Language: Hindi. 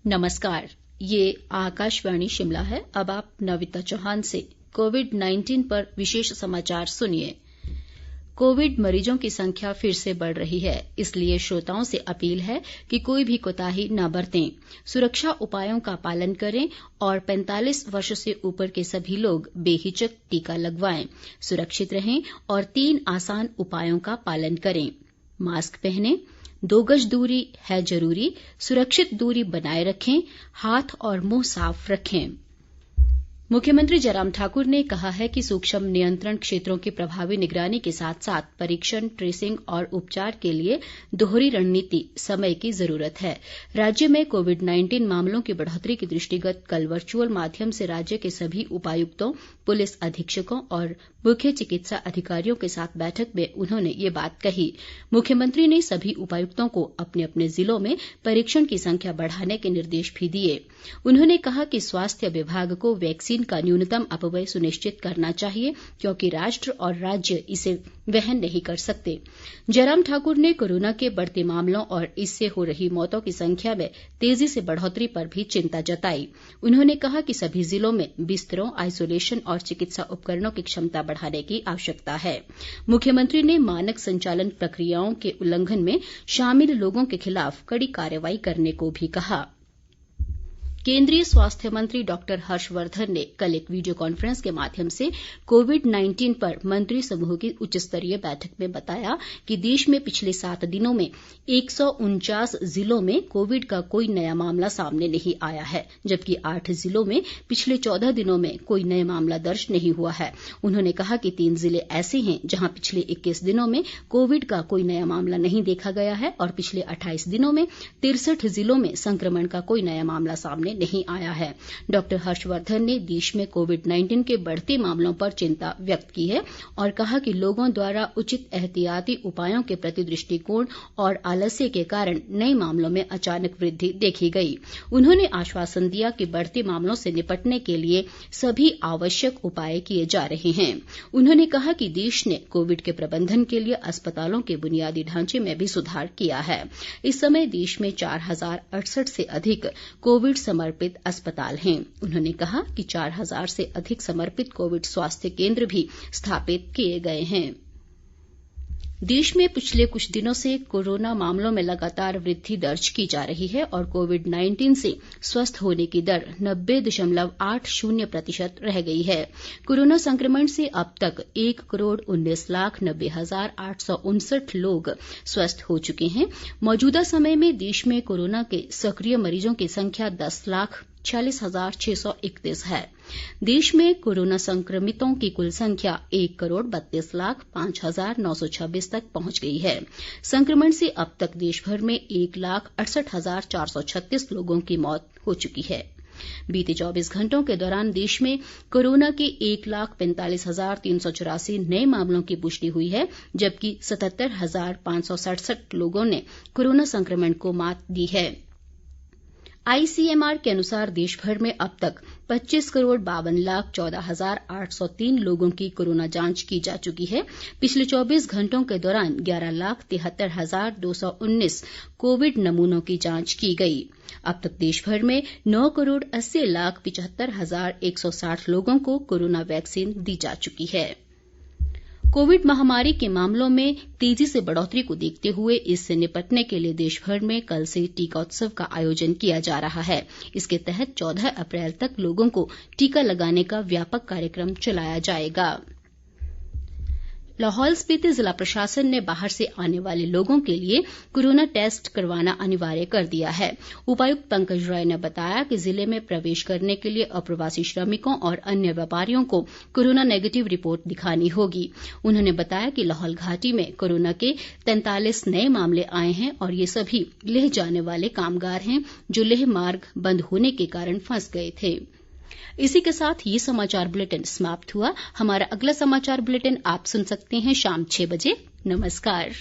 नमस्कार, ये आकाशवाणी शिमला है। अब आप नविता चौहान से कोविड-19 पर विशेष समाचार सुनिए। कोविड मरीजों की संख्या फिर से बढ़ रही है, इसलिए श्रोताओं से अपील है कि कोई भी कोताही न बरतें, सुरक्षा उपायों का पालन करें और 45 वर्ष से ऊपर के सभी लोग बेहिचक टीका लगवाएं, सुरक्षित रहें और 3 आसान उपायों का पालन करें। मास्क पहनें, 2 गज दूरी है जरूरी, सुरक्षित दूरी बनाए रखें, हाथ और मुंह साफ रखें। मुख्यमंत्री जयराम ठाकुर ने कहा है कि सूक्ष्म नियंत्रण क्षेत्रों की प्रभावी निगरानी के साथ साथ परीक्षण, ट्रेसिंग और उपचार के लिए दोहरी रणनीति समय की जरूरत है। राज्य में कोविड-19 मामलों की बढ़ोतरी के दृष्टिगत कल वर्चुअल माध्यम से राज्य के सभी उपायुक्तों, पुलिस अधीक्षकों और मुख्य चिकित्सा अधिकारियों के साथ बैठक में उन्होंने ये बात कही। मुख्यमंत्री ने सभी उपायुक्तों को अपने अपने जिलों में परीक्षण की संख्या बढ़ाने के निर्देश भी दिए। उन्होंने कहा कि स्वास्थ्य विभाग को वैक्सीन का न्यूनतम अपव्यय सुनिश्चित करना चाहिए, क्योंकि राष्ट्र और राज्य इसे वहन नहीं कर सकते। जयराम ठाकुर ने कोरोना के बढ़ते मामलों और इससे हो रही मौतों की संख्या में तेजी से बढ़ोतरी पर भी चिंता जताई। उन्होंने कहा कि सभी जिलों में बिस्तरों, आइसोलेशन और चिकित्सा उपकरणों की क्षमता बढ़ाने की आवश्यकता है। मुख्यमंत्री ने मानक संचालन प्रक्रियाओं के उल्लंघन में शामिल लोगों के खिलाफ कड़ी कार्रवाई करने को भी कहा। केंद्रीय स्वास्थ्य मंत्री डॉक्टर हर्षवर्धन ने कल एक वीडियो कॉन्फ्रेंस के माध्यम से कोविड-19 पर मंत्री समूह की उच्च स्तरीय बैठक में बताया कि देश में पिछले 7 दिनों में 149 जिलों में कोविड का कोई नया मामला सामने नहीं आया है, जबकि 8 जिलों में पिछले 14 दिनों में कोई नया मामला दर्ज नहीं हुआ है। उन्होंने कहा कि 3 जिले ऐसे हैं जहां पिछले 21 दिनों में कोविड का कोई नया मामला नहीं देखा गया है और पिछले 28 दिनों में 63 जिलों में संक्रमण का कोई नया मामला सामने नहीं आया है। डॉक्टर हर्षवर्धन ने देश में कोविड-19 के बढ़ते मामलों पर चिंता व्यक्त की है और कहा कि लोगों द्वारा उचित एहतियाती उपायों के प्रति दृष्टिकोण और आलस्य के कारण नए मामलों में अचानक वृद्धि देखी गई। उन्होंने आश्वासन दिया कि बढ़ते मामलों से निपटने के लिए सभी आवश्यक उपाय किए जा रहे हैं। उन्होंने कहा कि देश ने कोविड के प्रबंधन के लिए अस्पतालों के बुनियादी ढांचे में भी सुधार किया है। इस समय देश में 4068 से अधिक कोविड समर्पित अस्पताल हैं। उन्होंने कहा कि 4000 से अधिक समर्पित कोविड स्वास्थ्य केंद्र भी स्थापित किए गए हैं। देश में पिछले कुछ दिनों से कोरोना मामलों में लगातार वृद्धि दर्ज की जा रही है और कोविड-19 से स्वस्थ होने की दर 90.80% रह गई है। कोरोना संक्रमण से अब तक 1,19,90,859 लोग स्वस्थ हो चुके हैं। मौजूदा समय में देश में कोरोना के सक्रिय मरीजों की संख्या 10,46,631 है। देश में कोरोना संक्रमितों की कुल संख्या 1,32,05,926 तक पहुंच गई है। संक्रमण से अब तक देश भर में 1,68,436 लोगों की मौत हो चुकी है। बीते 24 घंटों के दौरान देश में कोरोना के 1,45,384 नए मामलों की पुष्टि हुई है, जबकि 77,567 लोगों ने कोरोना संक्रमण को मात दी है। आईसीएमआर के अनुसार देश भर में अब तक 25,52,14,803 लोगों की कोरोना जांच की जा चुकी है। पिछले 24 घंटों के दौरान 11,73,219 कोविड नमूनों की जांच की गई। अब तक देश भर में 9,80,75,160 लोगों को कोरोना वैक्सीन दी जा चुकी है। कोविड महामारी के मामलों में तेजी से बढ़ोतरी को देखते हुए इससे निपटने के लिए देश भर में कल से टीका उत्सव का आयोजन किया जा रहा है। इसके तहत 14 अप्रैल तक लोगों को टीका लगाने का व्यापक कार्यक्रम चलाया जाएगा। लाहौल स्पीति जिला प्रशासन ने बाहर से आने वाले लोगों के लिए कोरोना टेस्ट करवाना अनिवार्य कर दिया है। उपायुक्त पंकज राय ने बताया कि जिले में प्रवेश करने के लिए अप्रवासी श्रमिकों और अन्य व्यापारियों को कोरोना नेगेटिव रिपोर्ट दिखानी होगी। उन्होंने बताया कि लाहौल घाटी में कोरोना के 43 नए मामले आए हैं और ये सभी लेह जाने वाले कामगार हैं, जो लेह मार्ग बंद होने के कारण फंस गए थे। इसी के साथ ये समाचार बुलेटिन समाप्त हुआ। हमारा अगला समाचार बुलेटिन आप सुन सकते हैं शाम 6 बजे। नमस्कार।